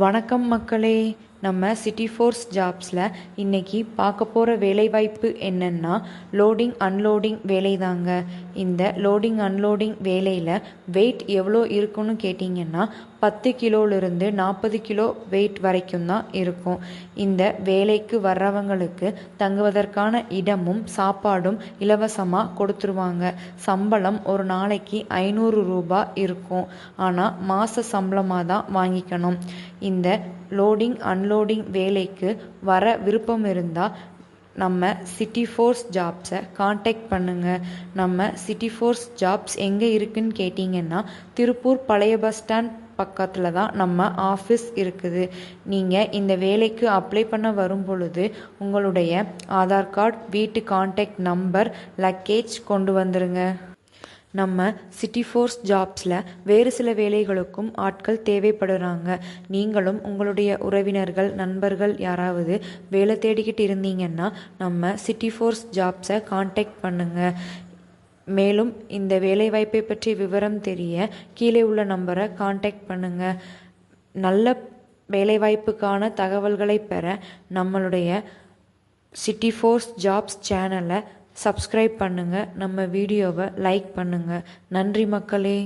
வணக்கம் மக்களே. நம்ம சிட்டி ஃபோர்ஸ் ஜாப்ஸில் இன்றைக்கி பார்க்க போகிற வேலைவாய்ப்பு என்னென்னா லோடிங் அன்லோடிங் வேலை தாங்க. இந்த லோடிங் அன்லோடிங் வேலையில் வெயிட் எவ்வளோ இருக்குன்னு கேட்டிங்கன்னா 10 கிலோலிருந்து 40 கிலோ வெயிட் வரைக்கும் தான் இருக்கும். இந்த வேலைக்கு வர்றவங்களுக்கு தங்குவதற்கான இடமும் சாப்பாடும் இலவசமாக கொடுத்துருவாங்க. சம்பளம் ஒரு நாளைக்கு 500 ரூபாய் இருக்கும். ஆனால் மாத சம்பளமாக தான் வாங்கிக்கணும். இந்த லோடிங் அன்லோடிங் வேலைக்கு வர விருப்பம் இருந்தால் நம்ம சிட்டி ஃபோர்ஸ் ஜாப்ஸை காண்டாக்ட் பண்ணுங்கள். நம்ம சிட்டி ஃபோர்ஸ் ஜாப்ஸ் எங்கே இருக்குதுன்னு கேட்டிங்கன்னா திருப்பூர் பழைய பஸ் ஸ்டாண்ட் பக்கத்தில் தான் நம்ம ஆஃபீஸ் இருக்குது. நீங்கள் இந்த வேலைக்கு அப்ளை பண்ண வரும் பொழுது உங்களுடைய ஆதார் கார்டு, வீட்டு காண்டாக்ட் நம்பர், லக்கேஜ் கொண்டு வந்துடுங்க. நம்ம சிட்டி ஃபோர்ஸ் ஜாப்ஸில் வேறு சில வேலைகளுக்கும் ஆட்கள் தேவைப்படுறாங்க. நீங்களும் உங்களுடைய உறவினர்கள், நண்பர்கள் யாராவது வேலை தேடிக்கிட்டு இருந்தீங்கன்னா நம்ம சிட்டி ஃபோர்ஸ் ஜாப்ஸை காண்டாக்ட் பண்ணுங்கள். மேலும் இந்த வேலைவாய்ப்பை பற்றி விவரம் தெரிய கீழே உள்ள நம்பரை காண்டாக்ட் பண்ணுங்கள். நல்ல வேலைவாய்ப்புக்கான தகவல்களை பெற நம்மளுடைய சிட்டி ஃபோர்ஸ் ஜாப்ஸ் சேனலை சப்ஸ்கிரைப் பண்ணுங்கள். நம்ம வீடியோவை லைக் பண்ணுங்கள். நன்றி மக்களே.